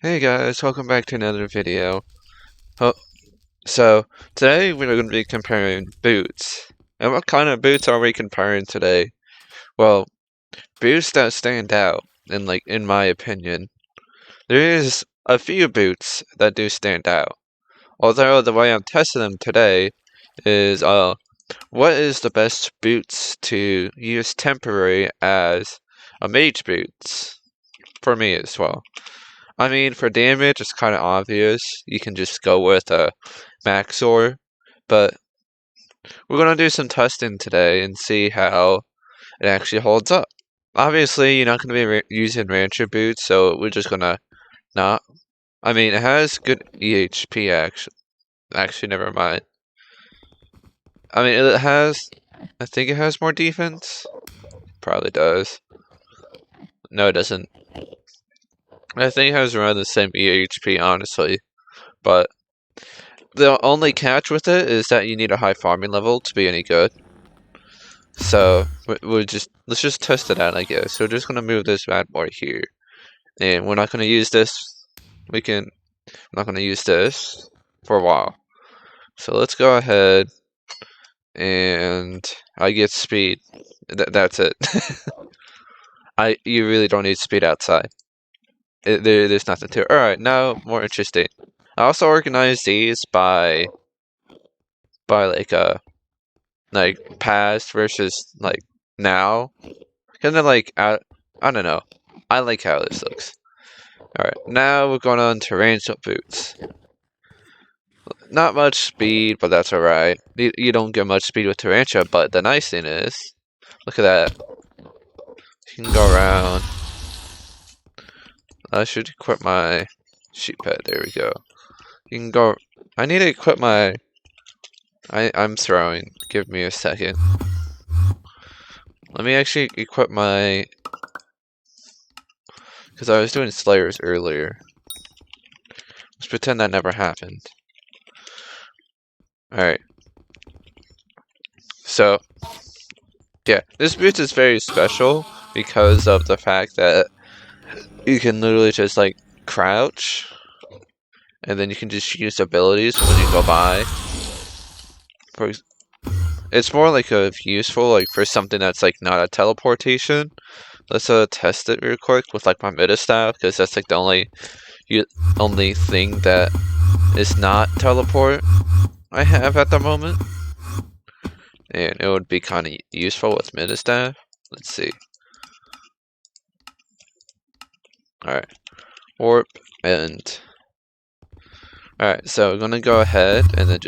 Hey guys, welcome back to another video. Oh, so today we're going to be comparing boots. And what kind of boots are we comparing today? Well, boots that stand out, in my opinion. There is a few boots that do stand out. Although the way I'm testing them today is what is the best boots to use temporary as a mage boots for me as well. I mean, for damage, it's kind of obvious. You can just go with a Maxor, but we're gonna do some testing today and see how it actually holds up. Obviously, you're not gonna be using Rancher boots, so we're just gonna not. I mean, it has good EHP actually. Actually, never mind. I mean, it has. I think it has more defense. Probably does. No, it doesn't. I think it has around the same EHP, honestly, but the only catch with it is that you need a high farming level to be any good. So let's just test it out, I guess. So we're just gonna move this bad boy here, and we're not gonna use this. We're not gonna use this for a while. So let's go ahead, and I get speed. That's it. You really don't need speed outside. There's nothing to it. All right, now more interesting. I also organize these by like past versus like now. Kind of like I don't know. I like how this looks. Alright, now we're going on to ranged up boots. Not much speed, but that's alright. You don't get much speed with Tarantula, but the nice thing is, look at that. You can go around. I should equip my sheep pet. There we go. You can go. I need to equip my. I'm throwing. Give me a second. Let me actually equip my. Because I was doing Slayers earlier. Let's pretend that never happened. Alright. So, yeah, this boot is very special because of the fact that you can literally just like crouch and then you can just use abilities when you go by. It's more like useful like for something that's like not a teleportation. Let's test it real quick with like my meta staff because that's like the only thing that is not teleport I have at the moment. And it would be kind of useful with meta staff. Let's see. Alright. Warp and alright, so we're gonna go ahead and then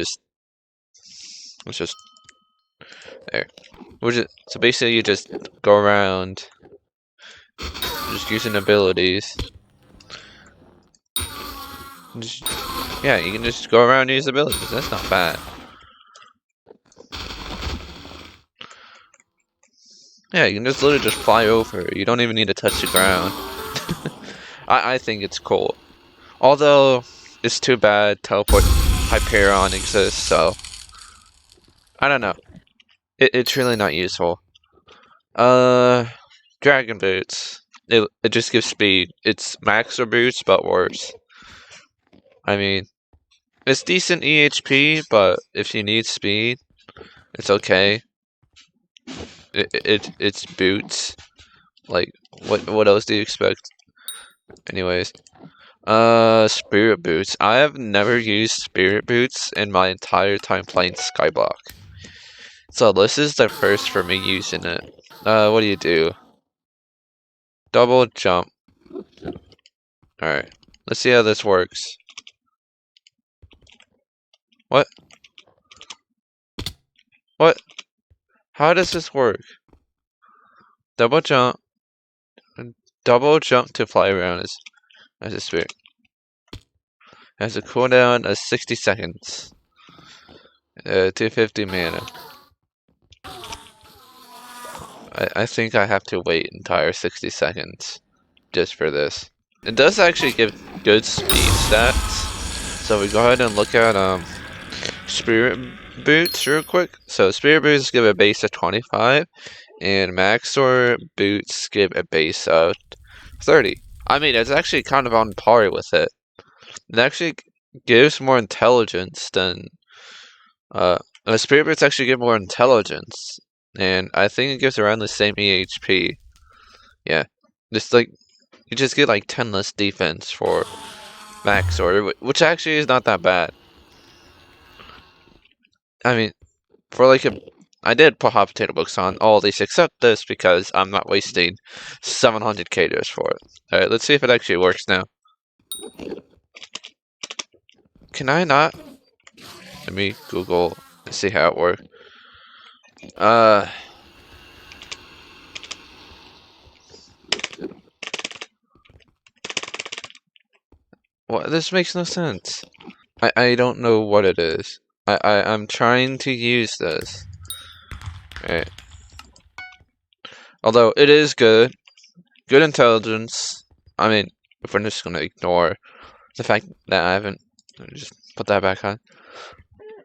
let's just there. So basically you just go around just using abilities. Yeah, you can just go around and use abilities. That's not bad. Yeah, you can just literally just fly over. You don't even need to touch the ground. I think it's cool. Although, it's too bad teleport Hyperion exists, so I don't know. It's really not useful. Dragon boots. It just gives speed. It's Maxor boots, but worse. I mean, it's decent EHP, but if you need speed, it's okay. It's boots. Like, what else do you expect? Anyways. Spirit boots. I have never used spirit boots in my entire time playing Skyblock. So this is the first for me using it. What do you do? Double jump. Alright. Let's see how this works. What? What? How does this work? Double jump. Double jump to fly around as a spirit. Has a cooldown of 60 seconds. 250 mana. I think I have to wait entire 60 seconds just for this. It does actually give good speed stats. So we go ahead and look at Spirit Boots real quick. So Spirit Boots give a base of 25 and Maxor Boots give a base of 30. I mean, it's actually kind of on par with it. It actually gives more intelligence than the spirit boots actually give more intelligence, and I think it gives around the same EHP. Yeah, just like you just get like 10 less defense for max order, which actually is not that bad. I mean, for like I did put hot potato books on all these except this because I'm not wasting 700 KDs for it. Alright, let's see if it actually works now. Can I not? Let me Google and see how it works. What? This makes no sense. I don't know what it is. I'm trying to use this. Alright. Although it is good. Good intelligence. I mean, if we're just gonna ignore the fact that I haven't just put that back on.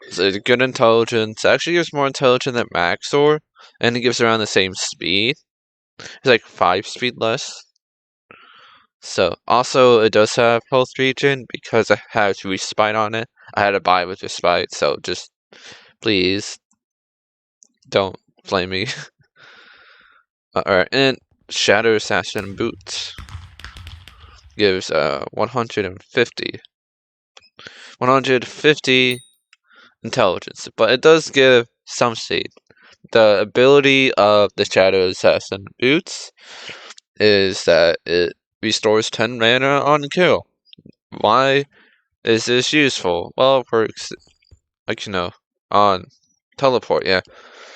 So it's good intelligence. It actually gives more intelligence than Maxor, and it gives around the same speed. It's like 5 speed less. So also it does have health regen because I have respite on it. I had to buy it with respite, so just please don't blame me. Alright, and Shadow Assassin boots gives 150 intelligence, but it does give some speed. The ability of the Shadow Assassin boots is that it restores 10 mana on kill. Why is this useful? Well, it works, like, you know, on teleport, yeah.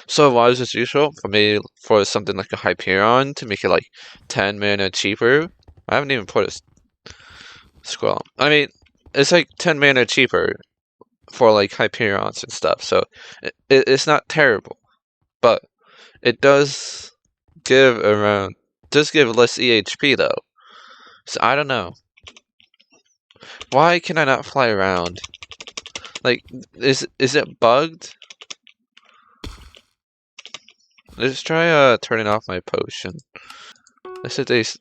So why is this useful? For me, for something like a Hyperion, to make it like 10 mana cheaper. I haven't even put a scroll. I mean, it's like 10 mana cheaper for like Hyperions and stuff, so it's not terrible. But it does give less EHP though. So I don't know. Why can I not fly around? Like, is it bugged? Let's try turning off my potion. Let's hit these.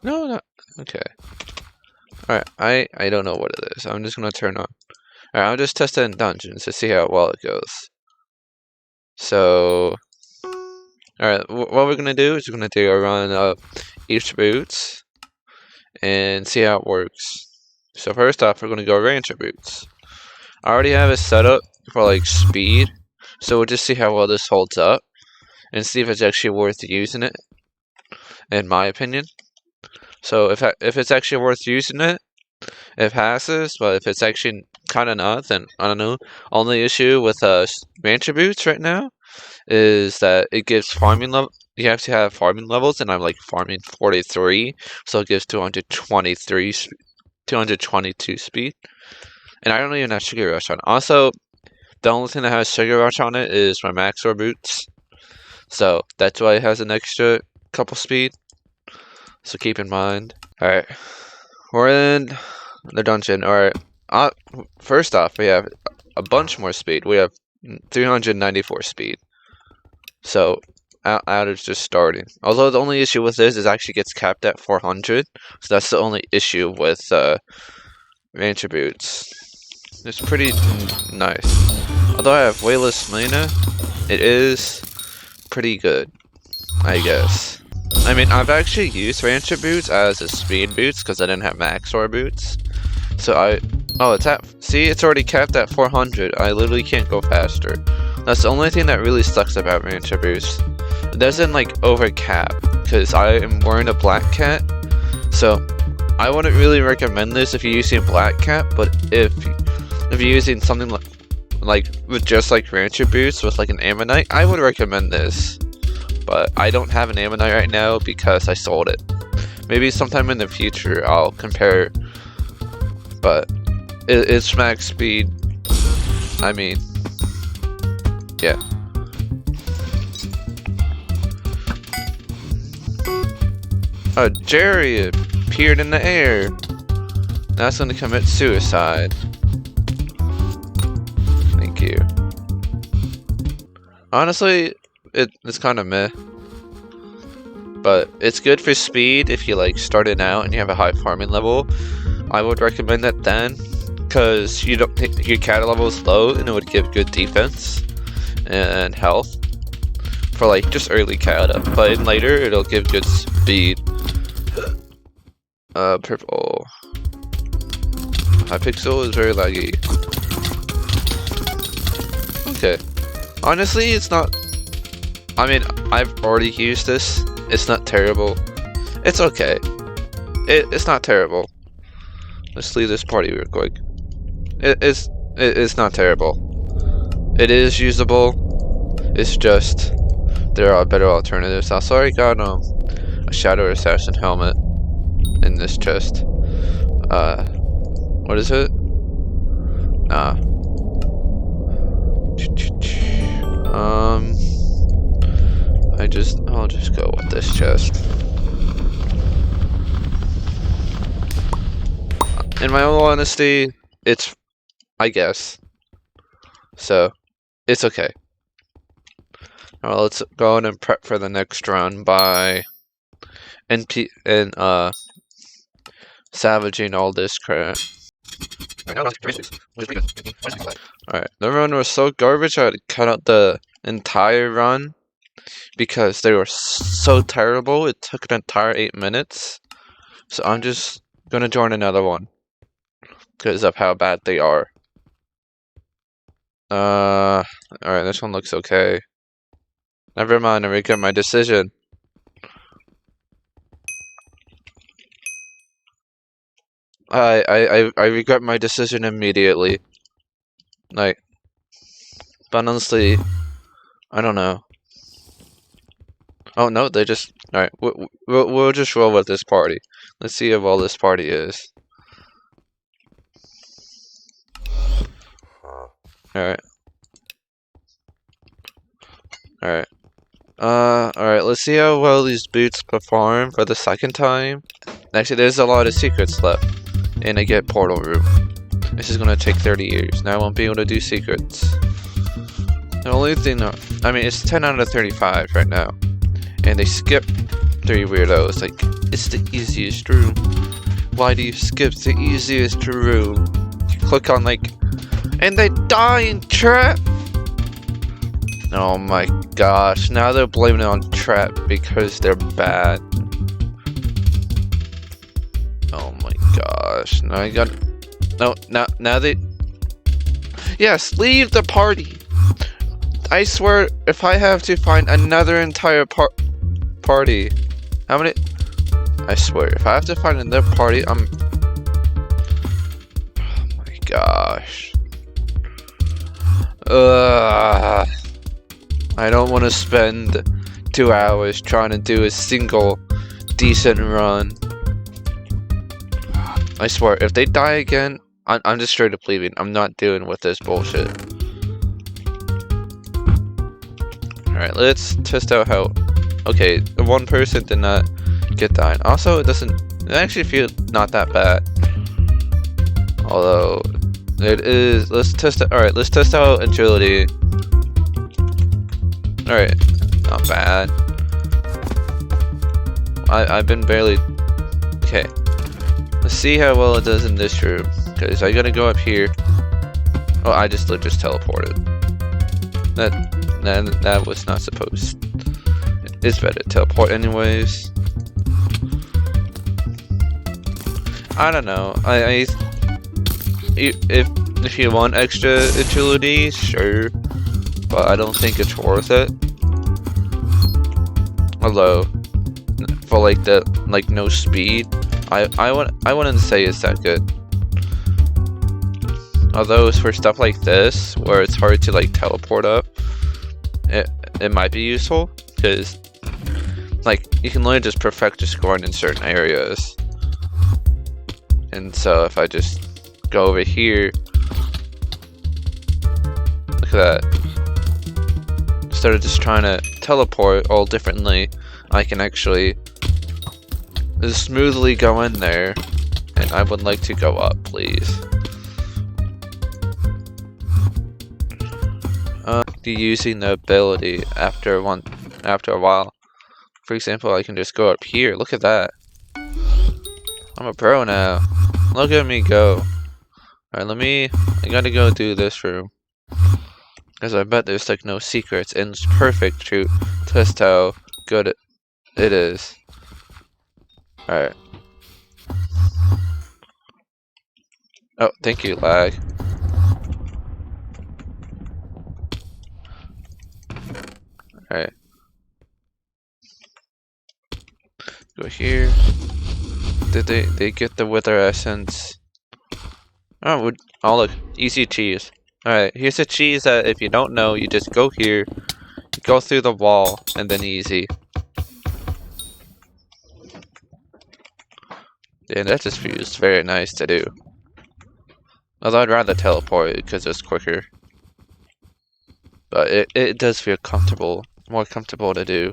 No, not okay. Alright, I don't know what it is. I'm just gonna turn on. Alright, I'll just test it in dungeons to see how well it goes. So, alright, what we're gonna do is we're gonna do a run of each boots and see how it works. So first off, we're gonna go Rancher boots. I already have it set up for like speed, so we'll just see how well this holds up and see if it's actually worth using it, in my opinion. So if it's actually worth using it, it passes, but if it's actually kind of not, then I don't know. Only issue with Rancher boots right now is that it gives farming level. You have to have farming levels, and I'm like farming 43, so it gives 222 speed. And I don't even have Sugar Rush on it. Also, the only thing that has Sugar Rush on it is my Maxor boots, so that's why it has an extra couple speed. So keep in mind. Alright, we're in the dungeon. Alright, first off, we have a bunch more speed. We have 394 speed. So, outage just starting. Although the only issue with this is it actually gets capped at 400. So that's the only issue with Rancher boots. It's pretty nice. Although I have way less mana, it is pretty good, I guess. I mean, I've actually used Rancher boots as a speed boots because I didn't have Maxor boots. So oh, it's already capped at 400. I literally can't go faster. That's the only thing that really sucks about Rancher boots. It doesn't like over cap because I am wearing a black cat. So I wouldn't really recommend this if you're using black cap, but if you're using something like with just like Rancher boots with like an Ammonite, I would recommend this. But I don't have an Ammonite right now because I sold it. Maybe sometime in the future I'll compare, but it's max speed. I mean, yeah. Oh, Jerry appeared in the air. Now it's gonna commit suicide. Thank you. Honestly, it's kind of meh. But it's good for speed if you like starting out and you have a high farming level. I would recommend that then, because your cat level is low and it would give good defense and health for like just early cata. But in later it'll give good speed. Purple. Hypixel is very laggy. Okay. Honestly, it's not. I mean, I've already used this. It's not terrible. It's okay. It's not terrible. Let's leave this party real quick. It's not terrible. It is usable. It's just there are better alternatives. Also, I got a Shadow Assassin helmet in this chest. What is it? Nah. I'll just go with this chest. In my own honesty, it's, I guess. So, it's okay. Alright, let's go on and prep for the next run by salvaging all this crap. Alright, the run was so garbage I had to cut out the entire run because they were so terrible. It took an entire 8 minutes. So I'm just gonna join another one because of how bad they are. Alright, this one looks okay. Never mind, I regret my decision. I regret my decision immediately. Like, but honestly, I don't know. Oh no, they just alright. We'll just roll with this party. Let's see how well this party is. Alright. Alright. Alright, let's see how well these boots perform for the second time. Actually, there's a lot of secrets left. And I get portal room. This is gonna take 30 years. Now I won't be able to do secrets. The only thing, I mean, it's 10 out of 35 right now. And they skip 3 weirdos. Like, it's the easiest room. Why do you skip the easiest room? You click on, like, and they die in trap. Oh my gosh, now they're blaming it on trap because they're bad. Oh my gosh, now I got... No, now they... Yes, leave the party! I swear, if I have to find another entire party... How many... I swear, if I have to find another party, I'm... Oh my gosh. I don't want to spend 2 hours trying to do a single decent run. I swear, if they die again, I'm just straight up leaving. I'm not dealing with this bullshit. Alright, let's test out how... Okay, the one person did not get died. Also, it actually feel not that bad. Although, it is... Let's test it. Alright, let's test out agility. Alright, not bad. I've been barely... Okay. Let's see how well it does in this room. Because I gotta go up here. Oh, I just teleported. That was not supposed. It's better to teleport anyways. I don't know. If you want extra agility, sure. But I don't think it's worth it. Although, for like the no speed, I wouldn't say it's that good. Although it's for stuff like this, where it's hard to like teleport up, it might be useful because like you can literally just perfect your scoring in certain areas. And so if I just go over here, look at that. Instead of just trying to teleport all differently, I can actually just smoothly go in there. And I would like to go up, please. using the ability after a while. For example, I can just go up here. Look at that. I'm a pro now. Look at me go. Alright, I gotta go do this room. Because I bet there's like no secrets and it's perfect to test how good it is. Alright. Oh, thank you, lag. Alright. Go here. Did they get the wither essence? Oh, look, easy cheese. Alright, here's a cheese that if you don't know, you just go here, go through the wall, and then easy. Yeah, that just feels very nice to do. Although I'd rather teleport because it's quicker. But it does feel comfortable, more comfortable to do.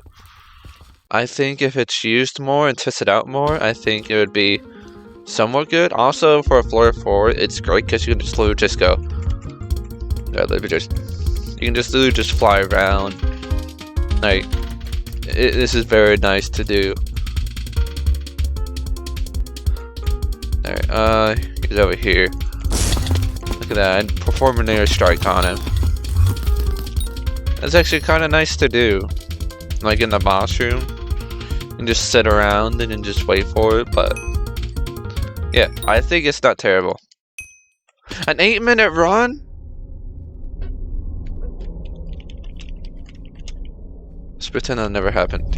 I think if it's used more and tested out more, I think it would be somewhat good. Also, for a floor 4, it's great because you can just literally just go. Yeah, you can just literally just fly around. Like, this is very nice to do. Alright, he's over here. Look at that, and perform an air strike on him. That's actually kind of nice to do. Like in the boss room. And just sit around and then just wait for it, but yeah, I think it's not terrible. An 8-minute run? Let's pretend that never happened.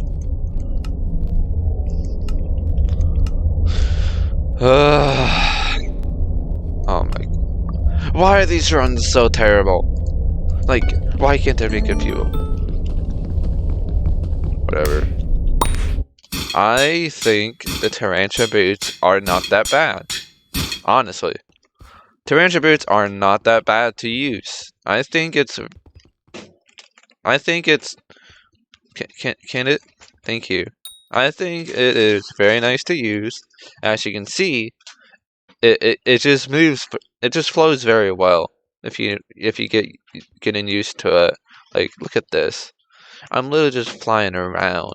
Oh my. Why are these runs so terrible? Like, why can't there be good people? Whatever. I think the Tarantula boots are not that bad. Honestly. Tarantula boots are not that bad to use. I think it's... Can it? Thank you. I think it is very nice to use. As you can see, it just moves, it just flows very well if you getting used to it. Like, look at this. I'm literally just flying around.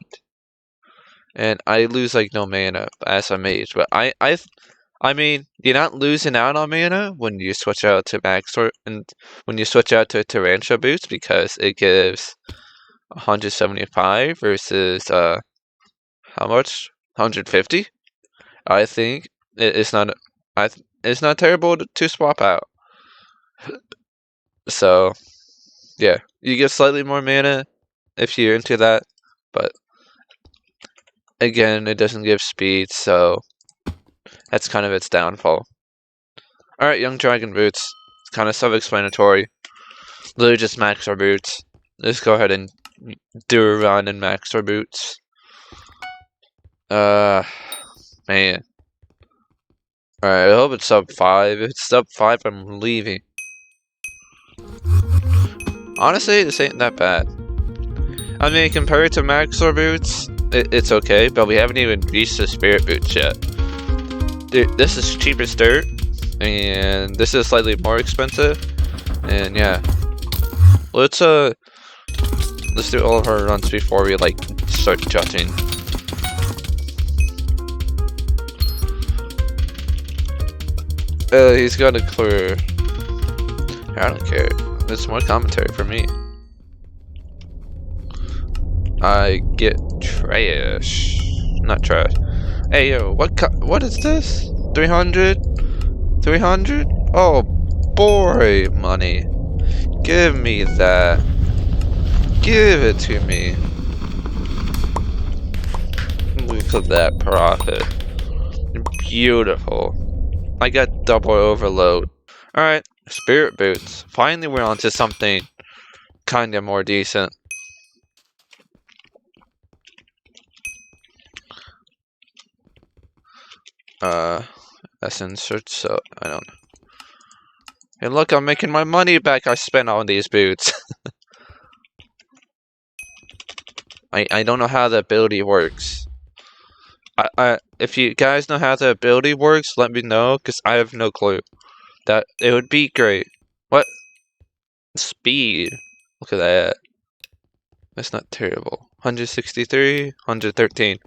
And I lose like no mana as a mage, but I mean, you're not losing out on mana when you switch out to and when you switch out to Tarantula boots because it gives 175 versus how much? 150. I think it's not it's not terrible to swap out. So yeah, you get slightly more mana if you're into that, but again, it doesn't give speed, so that's kind of its downfall. Alright, Young Dragon Boots. It's kind of self-explanatory. Literally just max our boots. Let's go ahead and do a run and max our boots. Man. Alright, I hope it's sub 5. If it's sub 5, I'm leaving. Honestly, this ain't that bad. I mean, compared to Maxor boots, it's okay, but we haven't even reached the Spirit boots yet. This is cheapest dirt, and this is slightly more expensive, and yeah. Let's do all of our runs before we like start judging. He's got a clear. I don't care. It's more commentary for me. I get trash. Not trash. Hey yo, what is this? 300? 300? Oh boy, money. Give me that. Give it to me. Look at that profit. Beautiful. I got double overload. Alright, Spirit Boots. Finally we're onto something kinda more decent. Essence search, so I don't know. Hey look, I'm making my money back I spent on these boots. I don't know how the ability works. If you guys know how the ability works, let me know, because I have no clue. That it would be great. What? Speed. Look at that. That's not terrible. 163, 113.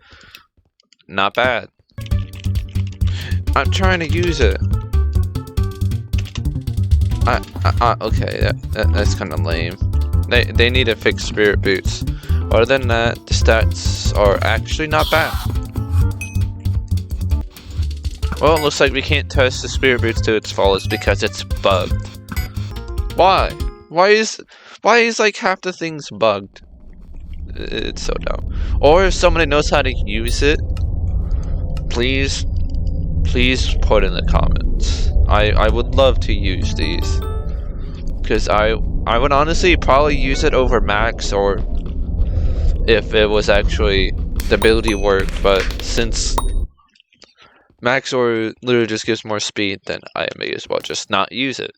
Not bad. I'm trying to use it. Okay, that's kind of lame. They need to fix spirit boots. Other than that, the stats are actually not bad. Well, it looks like we can't test the spirit boots to its fullest because it's bugged. Why? Why is like half the things bugged? It's so dumb. Or if somebody knows how to use it, please put in the comments. I would love to use these. Because I would honestly probably use it over Max, or if it was actually the ability worked, but since Max or literally just gives more speed, then I may as well just not use it.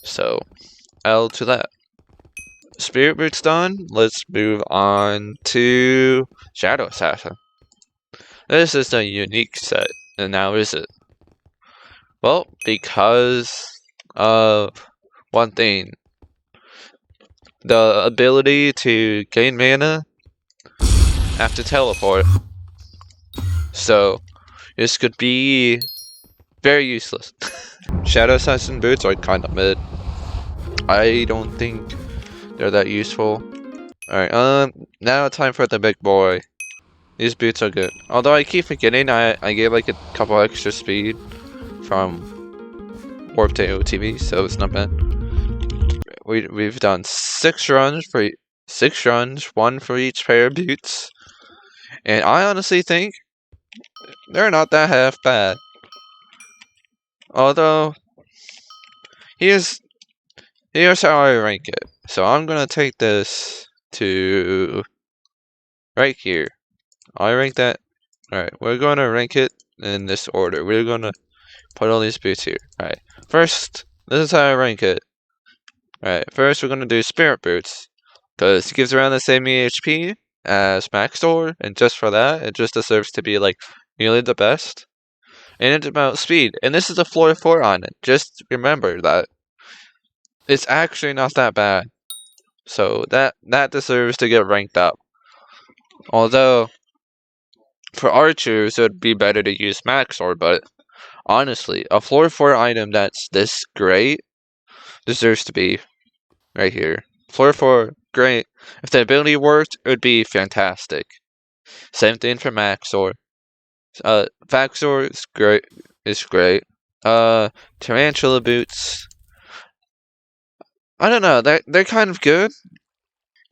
So, L to that. Spirit Boot's done. Let's move on to Shadow Assassin. This is a unique set, and now is it? Well, because of one thing. The ability to gain mana after teleport. So, this could be very useless. Shadow Assassin boots are kind of mid. I don't think they're that useful. Alright, now time for the big boy. These boots are good. Although I keep forgetting I gave like a couple extra speed from Warp to OTV, so it's not bad. We've done 6 runs, 1 for each pair of boots. And I honestly think they're not that half bad. Although, here's how I rank it. So I'm gonna take this to right here. I rank that. Alright, we're gonna rank it in this order. We're gonna put all these boots here. Alright, first, this is how I rank it. Alright, first we're gonna do Spirit Boots. Because it gives around the same EHP as Max Door, and just for that, it just deserves to be like nearly the best. And it's about speed, and this is a floor 4 on it. Just remember that it's actually not that bad. So that deserves to get ranked up. Although, for archers, it would be better to use Max Door, but honestly, a floor 4 item that's this great deserves to be right here. Floor 4, great. If the ability worked, it would be fantastic. Same thing for Max Door. Vaxor is great. Tarantula boots. I don't know. They're kind of good.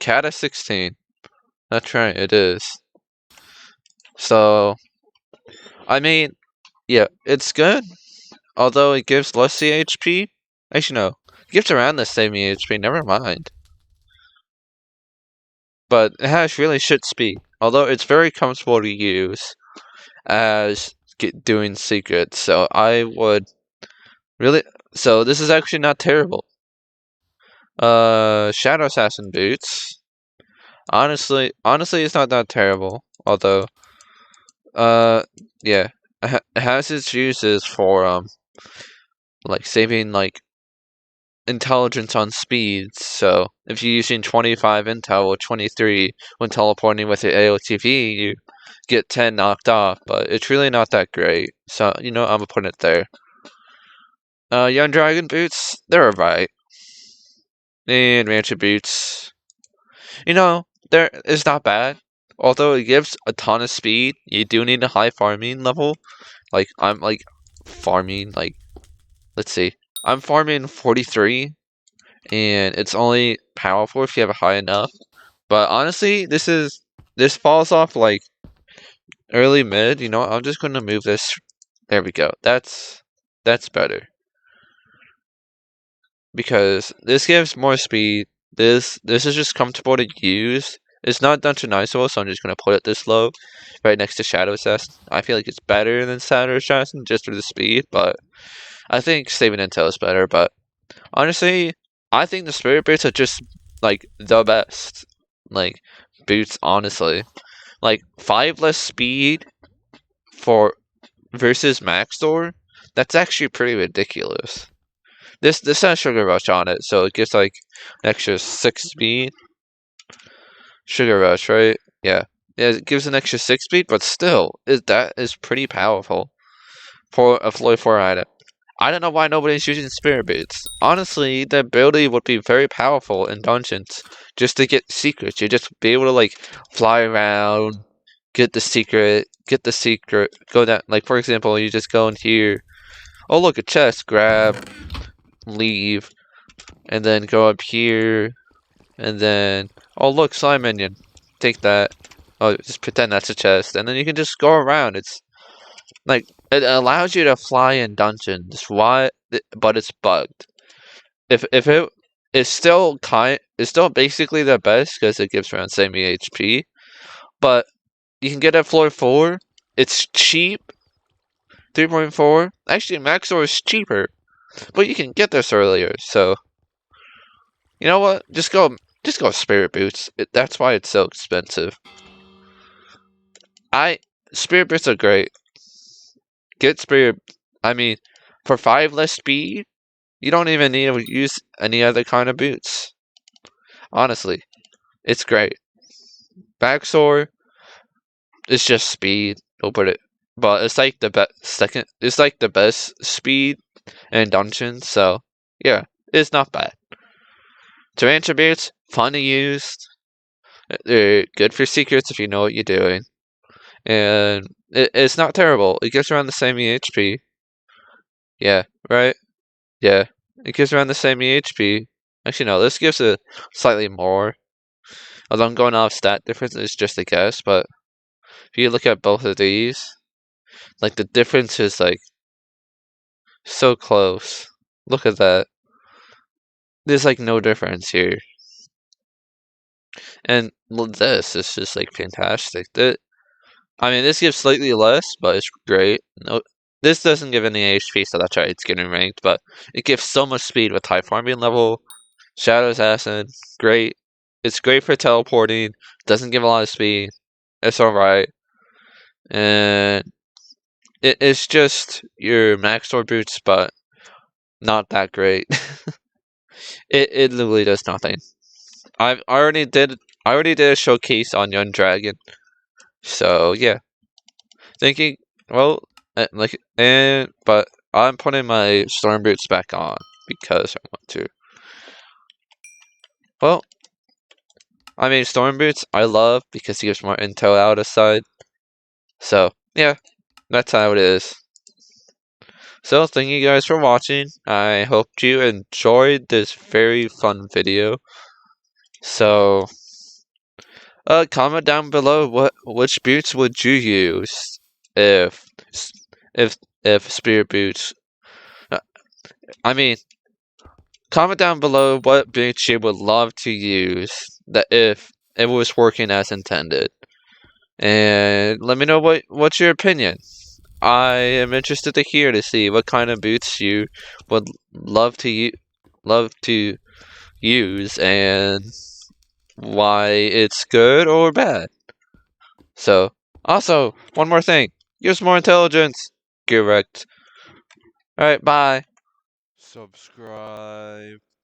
Cata 16. That's right. It is. So, I mean, yeah, it's good. Although it gives less CHP. Actually, no. It gives around the same EHP. Never mind. But it has really shit speed. Although it's very comfortable to use as doing secrets. So I would really. So this is actually not terrible. Shadow Assassin boots. Honestly, it's not that terrible. Although, yeah, it has its uses for like saving like intelligence on speeds. So if you're using 25 intel or 23 when teleporting with your AOTV, you get 10 knocked off. But it's really not that great. So I'm gonna put it there. Young Dragon boots, they're alright. And Rancher boots, it's not bad. Although it gives a ton of speed, you do need a high farming level. Like, I'm like farming, like, let's see. I'm farming 43, and it's only powerful if you have a high enough. But honestly, this falls off like early mid. I'm just gonna move this. There we go. That's better. Because this gives more speed. This is just comfortable to use. It's not dungeonizable, so I'm just gonna put it this low, right next to Shadow Assassin. I feel like it's better than Shadow Assassin just for the speed, but I think Saving Intel is better. But honestly, I think the Spirit Boots are just like the best, like boots. Honestly, like 5 less speed for versus Max Door. That's actually pretty ridiculous. This has Sugar Rush on it, so it gives like an extra 6 speed. Sugar Rush, right? Yeah. Yeah, it gives an extra 6 speed, but still, that is pretty powerful for a Floyd 4 item. I don't know why nobody's using Spirit Boots. Honestly, the ability would be very powerful in dungeons just to get secrets. You just be able to like fly around, get the secret, go down. Like for example, you just go in here. Oh look, a chest. Grab, leave, and then go up here, and then oh look, slime minion. Take that. Oh, just pretend that's a chest, and then you can just go around. It's like it allows you to fly in dungeons. Why? But it's bugged. If it it's still it's still basically the best because it gives around same HP. But you can get it floor 4. It's cheap. 3.4. Actually, Maxor is cheaper, but you can get this earlier. So you know what? Just go Spirit Boots. That's why it's so expensive. Spirit Boots are great. Get Spirit. I mean, for 5 less speed, you don't even need to use any other kind of boots. Honestly, it's great. Backsoar is just speed. But it's like the best second. It's like the best speed in dungeons. So yeah, it's not bad. Tarantula boots, fun to use. They're good for secrets if you know what you're doing, and it's not terrible. It gives around the same EHP. Yeah, right. Yeah, it gives around the same EHP. Actually, no, this gives it slightly more. Although I'm going off stat difference, it's just a guess. But if you look at both of these, like the difference is like so close. Look at that. There's like no difference here. And this is just like fantastic. I mean, this gives slightly less, but it's great. No, this doesn't give any HP, so that's why it's getting ranked. But it gives so much speed with high farming level. Shadow's Acid, great. It's great for teleporting. Doesn't give a lot of speed. It's alright. And it's just your max sword boots, but not that great. it literally does nothing. I already did a showcase on Young Dragon. So yeah. Thinking well but I'm putting my storm boots back on because I want to. Well, I mean storm boots I love because it gives more intel out aside. So yeah, that's how it is. So thank you guys for watching. I hope you enjoyed this very fun video. So comment down below which boots would you use if if spirit boots. I mean, comment down below what boots you would love to use that if it was working as intended, and let me know what's your opinion. I am interested to hear to see what kind of boots you would love to use and why it's good or bad. So, also, one more thing. Use more intelligence. Correct. Alright, bye. Subscribe.